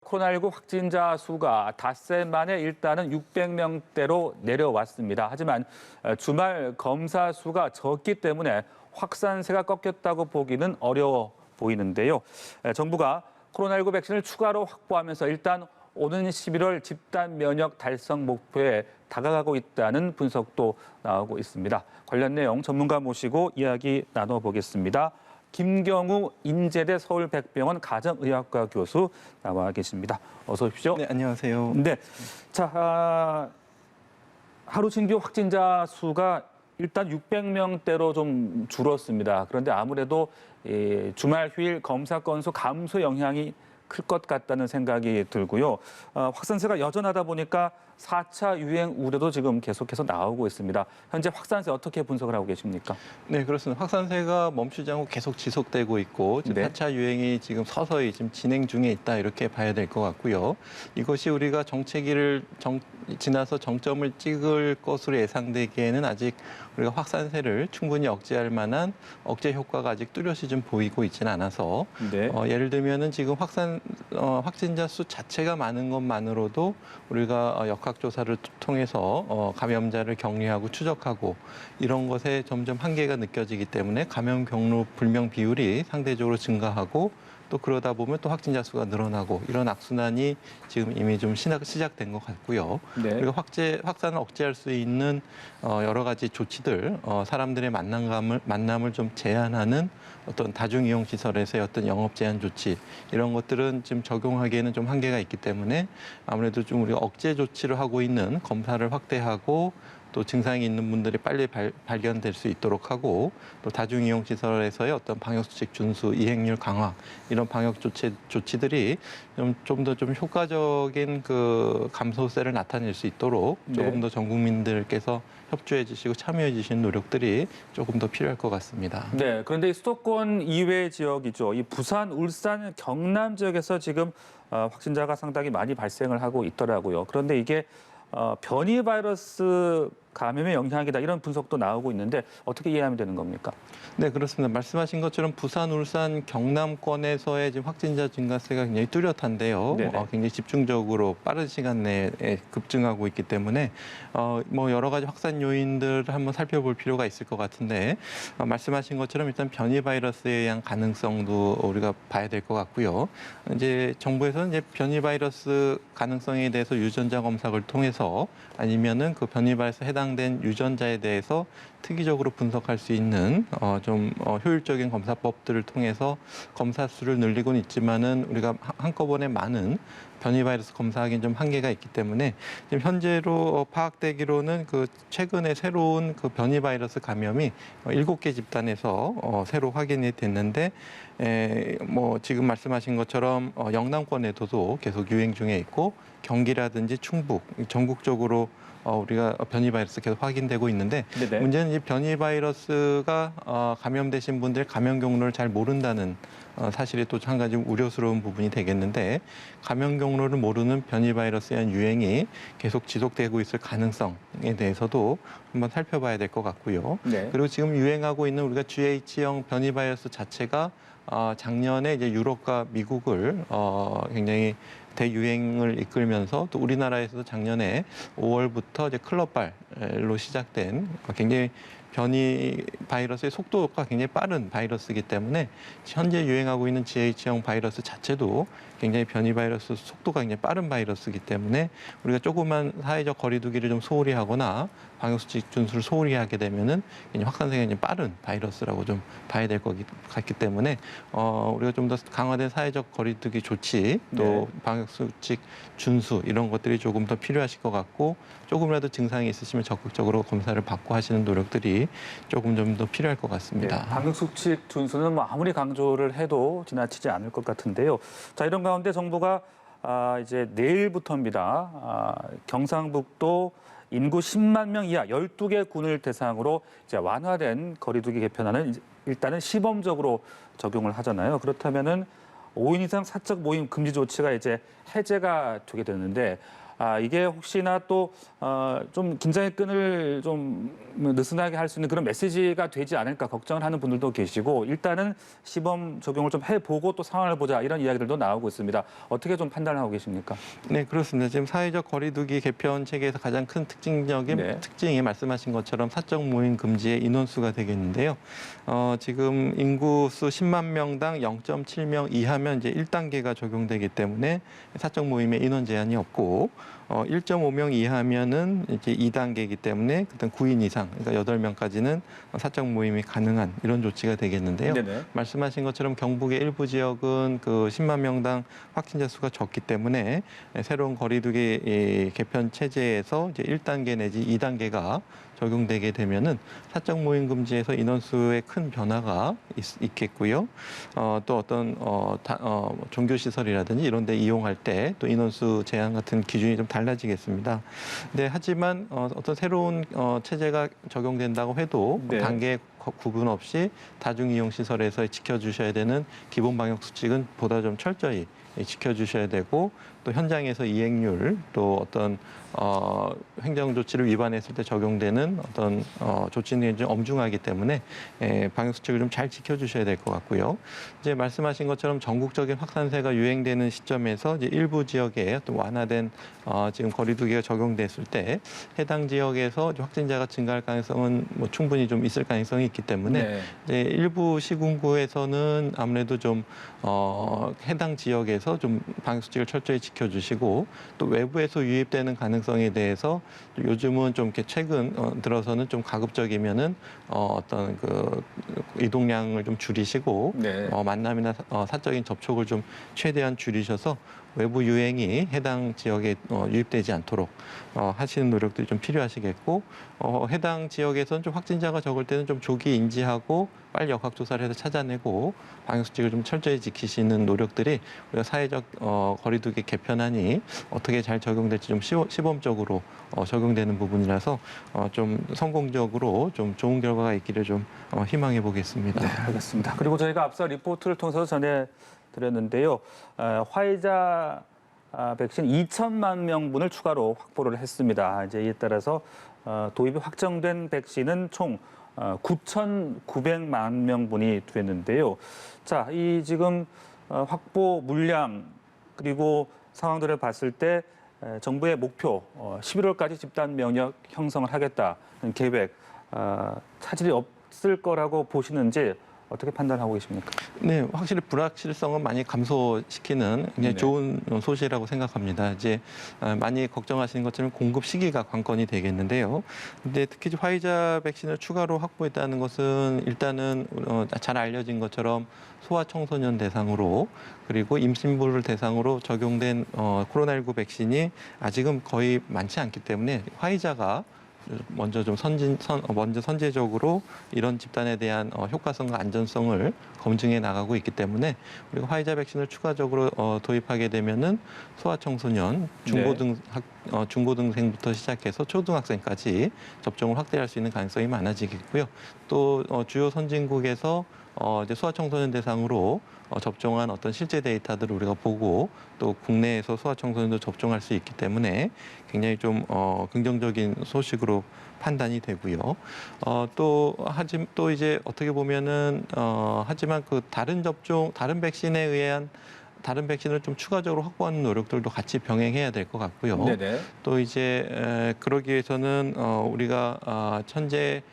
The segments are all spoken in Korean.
코로나19 확진자 수가 닷새 만에 일단은 600명대로 내려왔습니다. 하지만 주말 검사 수가 적기 때문에 확산세가 꺾였다고 보기는 어려워 보이는데요. 정부가 코로나19 백신을 추가로 확보하면서 일단 오는 11월 집단 면역 달성 목표에 다가가고 있다는 분석도 나오고 있습니다. 관련 내용 전문가 모시고 이야기 나눠보겠습니다. 김경우 인제대 서울백병원 가정의학과 교수 나와 계십니다. 어서 오십시오. 네, 안녕하세요. 네, 자 하루 신규 확진자 수가 일단 600명대로 좀 줄었습니다. 그런데 아무래도 주말 휴일 검사 건수 감소 영향이 클 것 같다는 생각이 들고요. 확산세가 여전하다 보니까 4차 유행 우려도 지금 계속해서 나오고 있습니다. 현재 확산세 어떻게 분석을 하고 계십니까? 네, 그렇습니다. 확산세가 멈추지 않고 계속 지속되고 있고 지금 네. 4차 유행이 지금 서서히 지금 진행 중에 있다 이렇게 봐야 될 것 같고요. 이것이 우리가 정체기를 지나서 정점을 찍을 것으로 예상되기에는 아직 우리가 확산세를 충분히 억제할 만한 억제 효과가 아직 뚜렷이 좀 보이고 있지는 않아서 네. 예를 들면은 지금 확진자 수 자체가 많은 것만으로도 우리가 역학조사를 통해서 감염자를 격리하고 추적하고 이런 것에 점점 한계가 느껴지기 때문에 감염 경로 불명 비율이 상대적으로 증가하고 또 그러다 보면 또 확진자 수가 늘어나고 이런 악순환이 지금 이미 좀 시작된 것 같고요. 네. 그리고 확산을 억제할 수 있는 여러 가지 조치들, 사람들의 만남을 좀 제한하는 어떤 다중이용 시설에서의 어떤 영업 제한 조치 이런 것들은 지금 적용하기에는 좀 한계가 있기 때문에 아무래도 좀 우리가 억제 조치를 하고 있는 검사를 확대하고 또 증상이 있는 분들이 빨리 발견될 수 있도록 하고 또 다중이용 시설에서의 어떤 방역수칙 준수, 이행률 강화 이런 방역 조치들이 좀 더 좀 효과적인 그 감소세를 나타낼 수 있도록 조금 더 전 국민들께서 협조해 주시고 참여해 주시는 노력들이 조금 더 필요할 것 같습니다. 네, 그런데 이 수도권 이외 지역이죠. 이 부산, 울산, 경남 지역에서 지금 확진자가 상당히 많이 발생을 하고 있더라고요. 그런데 이게 변이 바이러스 감염의 영향이다 이런 분석도 나오고 있는데 어떻게 이해하면 되는 겁니까? 네, 그렇습니다. 말씀하신 것처럼 부산, 울산, 경남권에서의 지금 확진자 증가세가 굉장히 뚜렷한데요. 굉장히 집중적으로 빠른 시간 내에 급증하고 있기 때문에 뭐 여러 가지 확산 요인들을 한번 살펴볼 필요가 있을 것 같은데 말씀하신 것처럼 일단 변이 바이러스에 의한 가능성도 우리가 봐야 될 것 같고요. 이제 정부에서는 이제 변이 바이러스 가능성에 대해서 유전자 검사를 통해서 아니면은 그 변이 바이러스에 해당된 유전자에 대해서 특이적으로 분석할 수 있는 좀 효율적인 검사법들을 통해서 검사 수를 늘리고는 있지만은 우리가 한꺼번에 많은 변이 바이러스 검사하기는 좀 한계가 있기 때문에 지금 현재로 파악되기로는 그 최근에 새로운 그 변이 바이러스 감염이 7개 집단에서 새로 확인이 됐는데 뭐 지금 말씀하신 것처럼 영남권에도 계속 유행 중에 있고 경기라든지 충북 전국적으로 우리가 변이 바이러스 계속 확인되고 있는데 네네. 문제는 이 변이 바이러스가 감염되신 분들의 감염 경로를 잘 모른다는 사실이 또 한 가지 우려스러운 부분이 되겠는데 감염 경로를 모르는 변이 바이러스에 대한 유행이 계속 지속되고 있을 가능성에 대해서도 한번 살펴봐야 될 것 같고요. 네. 그리고 지금 유행하고 있는 우리가 GH형 변이 바이러스 자체가 작년에 이제 유럽과 미국을 굉장히 대유행을 이끌면서 또 우리나라에서도 작년에 5월부터 이제 클럽발로 시작된 굉장히 변이 바이러스의 속도가 굉장히 빠른 바이러스이기 때문에 현재 유행하고 있는 GH형 바이러스 자체도 굉장히 변이 바이러스 속도가 굉장히 빠른 바이러스이기 때문에 우리가 조그만 사회적 거리두기를 좀 소홀히 하거나 방역수칙 준수를 소홀히 하게 되면은 확산세가 굉장히 빠른 바이러스라고 좀 봐야 될 것 같기 때문에 우리가 좀 더 강화된 사회적 거리두기 조치 또 방역수칙 준수 이런 것들이 조금 더 필요하실 것 같고 조금이라도 증상이 있으시면 적극적으로 검사를 받고 하시는 노력들이 조금 좀 더 필요할 것 같습니다. 방역수칙 준수는 뭐 아무리 강조를 해도 지나치지 않을 것 같은데요. 자, 이런 가운데 정부가 이제 내일부터입니다. 경상북도 인구 10만 명 이하 12개 군을 대상으로 이제 완화된 거리두기 개편안을 일단은 시범적으로 적용을 하잖아요. 그렇다면은 5인 이상 사적 모임 금지 조치가 이제 해제가 되게 되는데 이게 혹시나 또 좀 긴장의 끈을 좀 느슨하게 할 수 있는 그런 메시지가 되지 않을까 걱정을 하는 분들도 계시고 일단은 시범 적용을 좀 해보고 또 상황을 보자 이런 이야기들도 나오고 있습니다. 어떻게 좀 판단하고 계십니까? 네, 그렇습니다. 지금 사회적 거리두기 개편 체계에서 가장 큰 특징이 말씀하신 것처럼 사적 모임 금지의 인원수가 되겠는데요. 지금 인구수 10만 명당 0.7명 이하면 이제 1단계가 적용되기 때문에 사적 모임에 인원 제한이 없고 1.5명 이하면은 이제 2단계이기 때문에 그다음 9인 이상, 그러니까 8명까지는 사적 모임이 가능한 이런 조치가 되겠는데요. 네네. 말씀하신 것처럼 경북의 일부 지역은 그 10만 명당 확진자 수가 적기 때문에 새로운 거리두기 개편 체제에서 이제 1단계 내지 2단계가 적용되게 되면은 사적 모임 금지에서 인원수에 큰 변화가 있겠고요. 또 어떤 종교 시설이라든지 이런 데 이용할 때 또 인원수 제한 같은 기준이 좀 달라지겠습니다. 네, 하지만 어떤 새로운 체제가 적용된다고 해도 네. 단계 구분 없이 다중 이용 시설에서 지켜주셔야 되는 기본 방역 수칙은 보다 좀 철저히 지켜주셔야 되고 또 현장에서 이행률 또 어떤 행정 조치를 위반했을 때 적용되는 어떤 조치는 좀 엄중하기 때문에 방역 수칙을 좀 잘 지켜주셔야 될 것 같고요. 이제 말씀하신 것처럼 전국적인 확산세가 유행되는 시점에서 이제 일부 지역에 어떤 완화된 지금 거리두기가 적용됐을 때 해당 지역에서 확진자가 증가할 가능성은 뭐 충분히 좀 있을 가능성이 있기 때문에 네. 이제 일부 시군구에서는 아무래도 좀 해당 지역에서 좀 방역 수칙을 철저히 지켜주시고 또 외부에서 유입되는 가능성에 대해서 요즘은 좀 이렇게 최근 들어서는 좀 가급적이면은 어떤 그 이동량을 좀 줄이시고 네. 만남이나 사적인 접촉을 좀 최대한 줄이셔서 외부 유행이 해당 지역에 유입되지 않도록 하시는 노력들이 좀 필요하시겠고 해당 지역에서는 좀 확진자가 적을 때는 좀 조기 인지하고 빨리 역학조사를 해서 찾아내고 방역수칙을 좀 철저히 지키시는 노력들이 우리가 사회적 거리두기 개편안이 어떻게 잘 적용될지 좀 시범적으로 적용되는 부분이라서 좀 성공적으로 좀 좋은 결과가 있기를 좀 희망해 보겠습니다. 네, 알겠습니다. 그리고 저희가 앞서 리포트를 통해서 전해드렸는데요. 화이자 백신 2천만 명분을 추가로 확보를 했습니다. 이제 이에 따라서 도입이 확정된 백신은 총 9,900만 명분이 됐는데요. 자, 이 지금 확보 물량 그리고 상황들을 봤을 때 정부의 목표 11월까지 집단 면역 형성을 하겠다는 계획 차질이 없을 거라고 보시는지 어떻게 판단하고 계십니까? 네, 확실히 불확실성은 많이 감소시키는 굉장히 네. 좋은 소식이라고 생각합니다. 이제 많이 걱정하시는 것처럼 공급 시기가 관건이 되겠는데요. 근데 특히 화이자 백신을 추가로 확보했다는 것은 일단은 잘 알려진 것처럼 소아청소년 대상으로 그리고 임신부를 대상으로 적용된 코로나19 백신이 아직은 거의 많지 않기 때문에 화이자가 먼저 좀 선제적으로 이런 집단에 대한 효과성과 안전성을 검증해 나가고 있기 때문에 우리가 화이자 백신을 추가적으로 도입하게 되면은 소아청소년, 중고등생부터 시작해서 초등학생까지 접종을 확대할 수 있는 가능성이 많아지겠고요. 또 주요 선진국에서 이제 소아청소년 대상으로 접종한 어떤 실제 데이터들을 우리가 보고 또 국내에서 소아청소년도 접종할 수 있기 때문에 굉장히 좀 긍정적인 소식으로 판단이 되고요. 또 이제 어떻게 보면은 하지만 그 다른 백신에 의한 다른 백신을 좀 추가적으로 확보하는 노력들도 같이 병행해야 될 것 같고요. 네네. 또 이제 그러기 위해서는 우리가 현재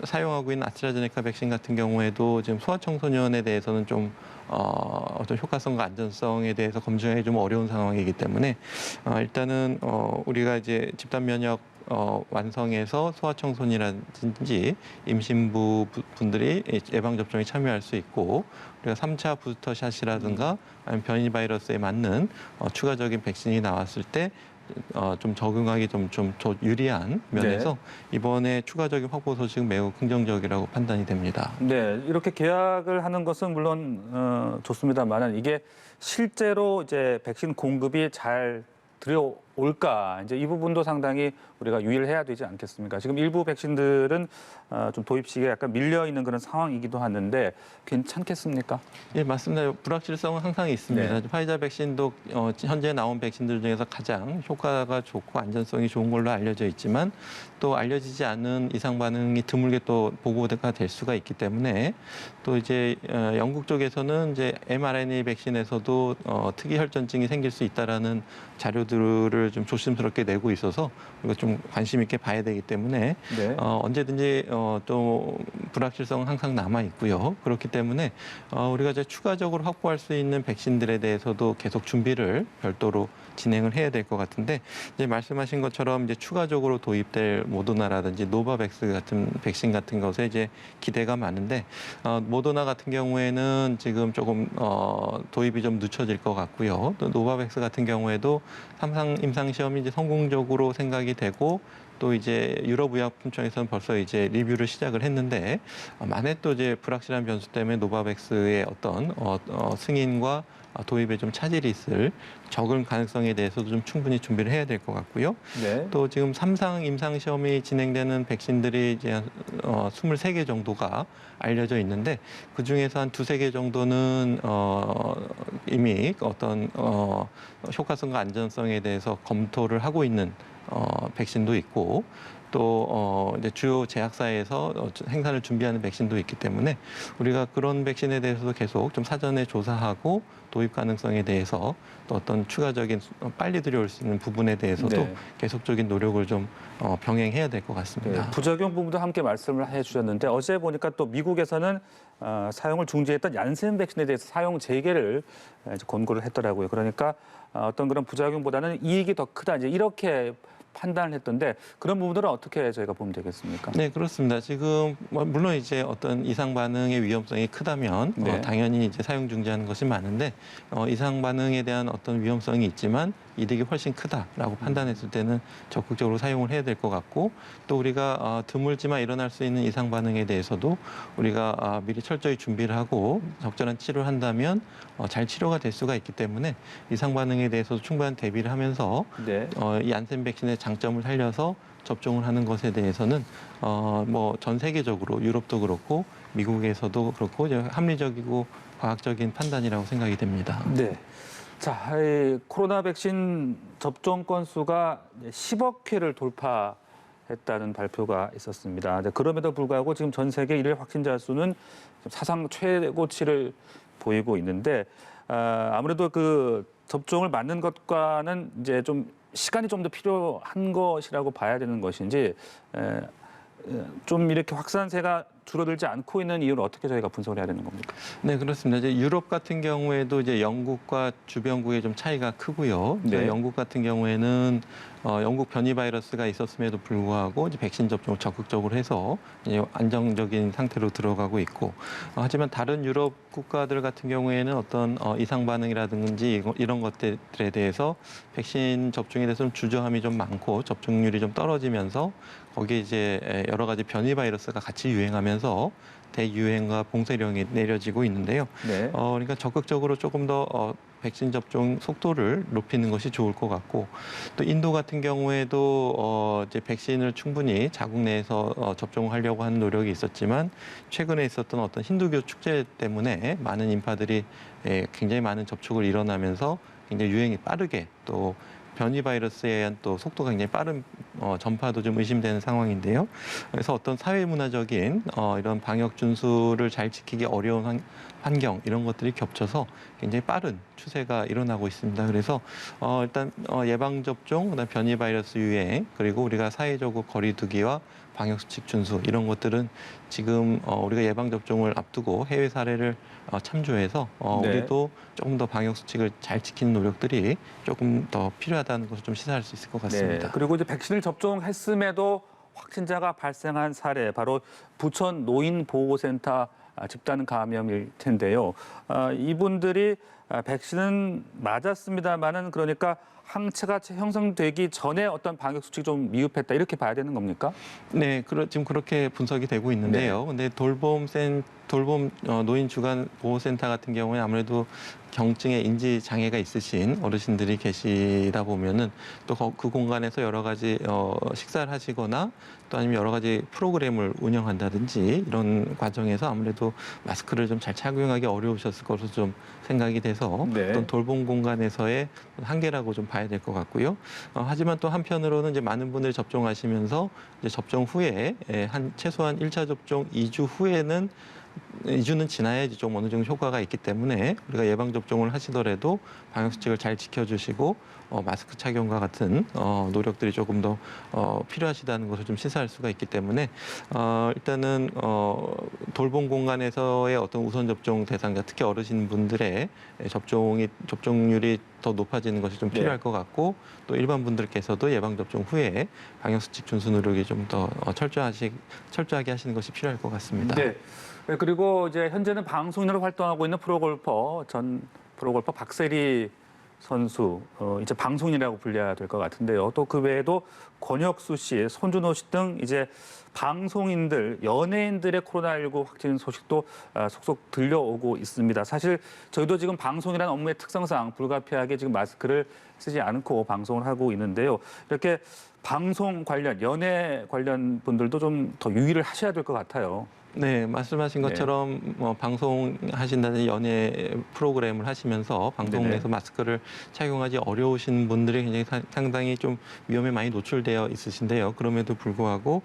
사용하고 있는 아스트라제네카 백신 같은 경우에도 지금 소아청소년에 대해서는 좀 어떤 효과성과 안전성에 대해서 검증하기 좀 어려운 상황이기 때문에 일단은 우리가 이제 집단 면역 완성해서 소아청소년이라든지 임신부 분들이 예방접종에 참여할 수 있고 우리가 3차 부스터샷이라든가 아니면 변이 바이러스에 맞는 추가적인 백신이 나왔을 때 좀 적응하기 좀 유리한 면에서 이번에 추가적인 확보 소식은 매우 긍정적이라고 판단이 됩니다. 네, 이렇게 계약을 하는 것은 물론 좋습니다만 이게 실제로 이제 백신 공급이 잘 올까? 이제 이 부분도 상당히 우리가 유의를 해야 되지 않겠습니까? 지금 일부 백신들은 좀 도입 시기에 약간 밀려 있는 그런 상황이기도 하는데 괜찮겠습니까? 예, 맞습니다. 불확실성은 항상 있습니다. 네. 화이자 백신도 현재 나온 백신들 중에서 가장 효과가 좋고 안전성이 좋은 걸로 알려져 있지만 또 알려지지 않은 이상 반응이 드물게 또 보고가 될 수가 있기 때문에 또 이제 영국 쪽에서는 이제 mRNA 백신에서도 특이 혈전증이 생길 수 있다라는 자료들을 좀 조심스럽게 내고 있어서 우리가 좀 관심 있게 봐야 되기 때문에 네. 언제든지 또 불확실성은 항상 남아 있고요. 그렇기 때문에 우리가 이제 추가적으로 확보할 수 있는 백신들에 대해서도 계속 준비를 별도로 진행을 해야 될 것 같은데 이제 말씀하신 것처럼 이제 추가적으로 도입될 모더나라든지 노바백스 같은 백신 같은 것에 이제 기대가 많은데 모더나 같은 경우에는 지금 조금 도입이 좀 늦춰질 것 같고요. 또 노바백스 같은 경우에도 임상 시험이 이제 성공적으로 생각이 되고 또 이제 유럽의약품청에서는 벌써 이제 리뷰를 시작을 했는데 만에 또 이제 불확실한 변수 때문에 노바백스의 어떤 승인과 도입에 좀 차질이 있을 적은 가능성에 대해서도 좀 충분히 준비를 해야 될 것 같고요. 네. 또 지금 3상 임상 시험이 진행되는 백신들이 이제 23개 정도가 알려져 있는데 그 중에서 한 두세 개 정도는 이미 어떤 효과성과 안전성에 대해서 검토를 하고 있는 백신도 있고 또 이제 주요 제약사에서 생산을 준비하는 백신도 있기 때문에 우리가 그런 백신에 대해서도 계속 좀 사전에 조사하고 도입 가능성에 대해서 또 어떤 추가적인 빨리 들여올 수 있는 부분에 대해서도 네. 계속적인 노력을 좀 병행해야 될 것 같습니다. 네, 부작용 부분도 함께 말씀을 해주셨는데 어제 보니까 또 미국에서는 사용을 중지했던 얀센 백신에 대해서 사용 재개를 이제 권고를 했더라고요. 그러니까 어떤 그런 부작용보다는 이익이 더 크다 이제 이렇게 판단을 했던데 그런 부분들은 어떻게 저희가 보면 되겠습니까? 네, 그렇습니다. 지금 물론 이제 어떤 이상 반응의 위험성이 크다면 네. 당연히 이제 사용 중지하는 것이 많은데 이상 반응에 대한 어떤 위험성이 있지만 이득이 훨씬 크다라고 판단했을 때는 적극적으로 사용을 해야 될 것 같고 또 우리가 드물지만 일어날 수 있는 이상 반응에 대해서도 우리가 미리 철저히 준비를 하고 적절한 치료를 한다면 잘 치료가 될 수가 있기 때문에 이상 반응에 대해서도 충분한 대비를 하면서 네. 이 얀센 백신의 장점을 살려서 접종을 하는 것에 대해서는 뭐 전 세계적으로 유럽도 그렇고 미국에서도 그렇고 이제 합리적이고 과학적인 판단이라고 생각이 됩니다. 네. 자, 이 코로나 백신 접종 건수가 10억 회를 돌파했다는 발표가 있었습니다. 그럼에도 불구하고 지금 전 세계 일일 확진자 수는 사상 최고치를 보이고 있는데 아무래도 그 접종을 맞는 것과는 이제 좀 시간이 좀 더 필요한 것이라고 봐야 되는 것인지 좀 이렇게 확산세가 줄어들지 않고 있는 이유를 어떻게 저희가 분석을 해야 되는 겁니까? 네, 그렇습니다. 이제 유럽 같은 경우에도 이제 영국과 주변국의 좀 차이가 크고요. 네. 영국 같은 경우에는 영국 변이 바이러스가 있었음에도 불구하고 이제 백신 접종을 적극적으로 해서 이제 안정적인 상태로 들어가고 있고 하지만 다른 유럽 국가들 같은 경우에는 어떤 이상 반응이라든지 이런 것들에 대해서 백신 접종에 대해서 좀 주저함이 좀 많고 접종률이 좀 떨어지면서 거기에 이제 여러 가지 변이 바이러스가 같이 유행하면서 대유행과 봉쇄령이 내려지고 있는데요. 네. 그러니까 적극적으로 조금 더 백신 접종 속도를 높이는 것이 좋을 것 같고 또 인도 같은 경우에도 이제 백신을 충분히 자국 내에서 접종하려고 하는 노력이 있었지만 최근에 있었던 어떤 힌두교 축제 때문에 많은 인파들이 굉장히 많은 접촉을 일어나면서 굉장히 유행이 빠르게 또 변이 바이러스에 의한 또 속도가 굉장히 빠른 전파도 좀 의심되는 상황인데요. 그래서 어떤 사회 문화적인 이런 방역 준수를 잘 지키기 어려운 환경 이런 것들이 겹쳐서 굉장히 빠른 추세가 일어나고 있습니다. 그래서 일단 예방 접종, 그다음 변이 바이러스 유행 그리고 우리가 사회적으로 거리두기와 방역 수칙 준수 이런 것들은 지금 우리가 예방 접종을 앞두고 해외 사례를 참조해서 네. 우리도 조금 더 방역 수칙을 잘 지키는 노력들이 조금 더 필요하다는 것을 좀 시사할 수 있을 것 같습니다. 네. 그리고 이제 백신을 접종했음에도 확진자가 발생한 사례, 바로 부천 노인보호센터 집단 감염일 텐데요. 이분들이 백신은 맞았습니다만은 그러니까 항체가 형성되기 전에 어떤 방역 수칙이 좀 미흡했다 이렇게 봐야 되는 겁니까? 네, 지금 그렇게 분석이 되고 있는데요. 근데 돌봄 노인 주간 보호센터 같은 경우에 아무래도 경증의 인지 장애가 있으신 어르신들이 계시다 보면은 또 그 공간에서 여러 가지 식사를 하시거나 또 아니면 여러 가지 프로그램을 운영한다든지 이런 과정에서 아무래도 마스크를 좀 잘 착용하기 어려우셨을 것으로 좀 생각이 돼서 네. 어떤 돌봄 공간에서의 한계라고 좀 봐야 될 것 같고요. 하지만 또 한편으로는 이제 많은 분들이 접종하시면서 이제 접종 후에 최소한 1차 접종 2주 후에는 2주는 지나야지 좀 어느 정도 효과가 있기 때문에 우리가 예방 접종을 하시더라도 방역 수칙을 잘 지켜주시고 마스크 착용과 같은 노력들이 조금 더 필요하시다는 것을 좀 시사할 수가 있기 때문에 일단은 돌봄 공간에서의 어떤 우선 접종 대상자, 특히 어르신분들의 접종률이 더 높아지는 것이 좀 필요할 것 같고 또 일반 분들께서도 예방 접종 후에 방역 수칙 준수 노력이 좀 더 철저하게 하시는 것이 필요할 것 같습니다. 네. 그리고 이제 현재는 방송인으로 활동하고 있는 전 프로골퍼 박세리 선수, 이제 방송인이라고 불려야 될 것 같은데요. 또 그 외에도 권혁수 씨, 손준호 씨 등 이제 방송인들, 연예인들의 코로나19 확진 소식도 속속 들려오고 있습니다. 사실 저희도 지금 방송이라는 업무의 특성상 불가피하게 지금 마스크를 쓰지 않고 방송을 하고 있는데요. 이렇게 방송 관련, 연예 관련 분들도 좀 더 유의를 하셔야 될 것 같아요. 네, 말씀하신 것처럼 방송하신다든지 연예 프로그램을 하시면서 방송에서 마스크를 착용하기 어려우신 분들이 굉장히 상당히 좀 위험에 많이 노출되어 있으신데요. 그럼에도 불구하고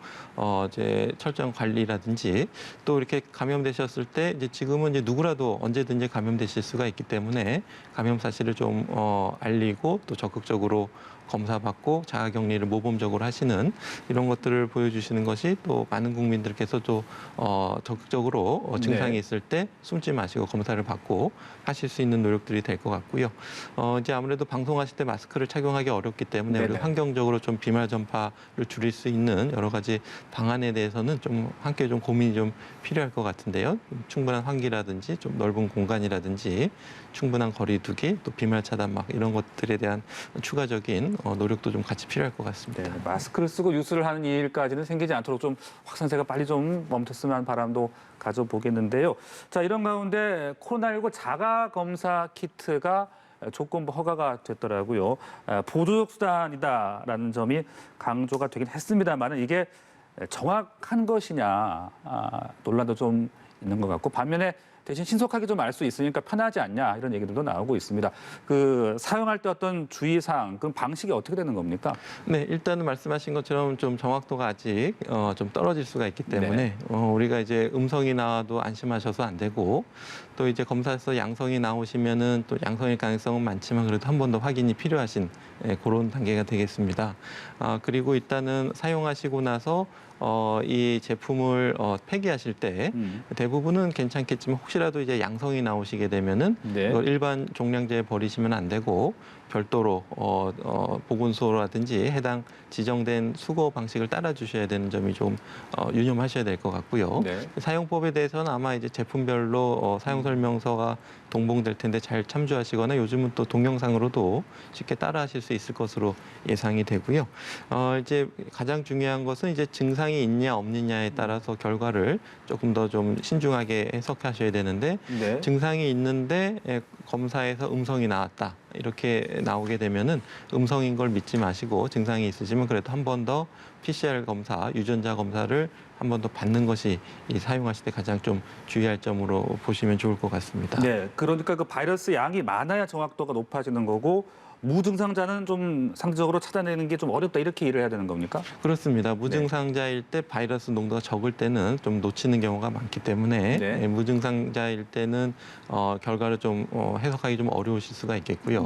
이제 철저한 관리라든지 또 이렇게 감염되셨을 때 이제 지금은 이제 누구라도 언제든지 감염되실 수가 있기 때문에 감염 사실을 좀 알리고 또 적극적으로 검사받고 자가격리를 모범적으로 하시는 이런 것들을 보여주시는 것이 또 많은 국민들께서도 적극적으로 증상이 있을 때 숨지 마시고 검사를 받고 하실 수 있는 노력들이 될 것 같고요. 이제 아무래도 방송하실 때 마스크를 착용하기 어렵기 때문에 우리 환경적으로 좀 비말 전파를 줄일 수 있는 여러 가지 방안에 대해서는 좀 함께 좀 고민이 좀 필요할 것 같은데요. 충분한 환기라든지 좀 넓은 공간이라든지 충분한 거리 두기 또 비말 차단 막 이런 것들에 대한 추가적인 노력도 좀 같이 필요할 것 같습니다. 네, 마스크를 쓰고 뉴스를 하는 이 일까지는 생기지 않도록 좀 확산세가 빨리 좀 멈췄으면 하는 바람도 가져보겠는데요. 자, 이런 가운데 코로나19 자가검사 키트가 조건부 허가가 됐더라고요. 보조적 수단이다라는 점이 강조가 되긴 했습니다만 이게 정확한 것이냐 논란도 좀 있는 것 같고 반면에 대신 신속하게 좀 알 수 있으니까 편하지 않냐 이런 얘기들도 나오고 있습니다. 그 사용할 때 어떤 주의사항, 그 방식이 어떻게 되는 겁니까? 네, 일단은 말씀하신 것처럼 좀 정확도가 아직 좀 떨어질 수가 있기 때문에 우리가 이제 음성이 나와도 안심하셔서 안 되고 또 이제 검사에서 양성이 나오시면은 또 양성일 가능성은 많지만 그래도 한 번 더 확인이 필요하신 그런 단계가 되겠습니다. 그리고 일단은 사용하시고 나서 이 제품을 폐기하실 때 대부분은 괜찮겠지만 혹시라도 이제 양성이 나오시게 되면은 이걸 일반 종량제에 버리시면 안 되고 별도로 보건소라든지 해당 지정된 수거 방식을 따라 주셔야 되는 점이 좀 유념하셔야 될 것 같고요. 사용법에 대해서는 아마 이제 제품별로 사용 설명서가 동봉될 텐데 잘 참조하시거나 요즘은 또 동영상으로도 쉽게 따라하실 수 있을 것으로 예상이 되고요. 이제 가장 중요한 것은 이제 증상이 있냐 없느냐에 따라서 결과를 조금 더 좀 신중하게 해석하셔야 되는데 증상이 있는데 검사에서 음성이 나왔다. 이렇게 나오게 되면은 음성인 걸 믿지 마시고 증상이 있으시면 그래도 한 번 더 PCR 검사, 유전자 검사를 한 번 더 받는 것이 이 사용하실 때 가장 좀 주의할 점으로 보시면 좋을 것 같습니다. 네, 그러니까 그 바이러스 양이 많아야 정확도가 높아지는 거고 무증상자는 좀 상대적으로 찾아내는 게 좀 어렵다 이렇게 일을 해야 되는 겁니까? 그렇습니다. 무증상자일 때 바이러스 농도가 적을 때는 좀 놓치는 경우가 많기 때문에 무증상자일 때는 결과를 좀 해석하기 좀 어려우실 수가 있겠고요.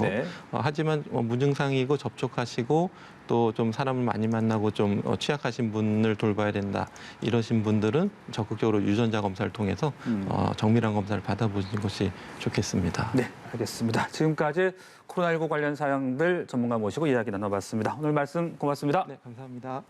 하지만 무증상이고 접촉하시고 또 좀 사람을 많이 만나고 좀 취약하신 분을 돌봐야 된다. 이러신 분들은 적극적으로 유전자 검사를 통해서 정밀한 검사를 받아보시는 것이 좋겠습니다. 네, 알겠습니다. 지금까지 코로나19 관련 사항들 전문가 모시고 이야기 나눠봤습니다. 오늘 말씀 고맙습니다. 네, 감사합니다.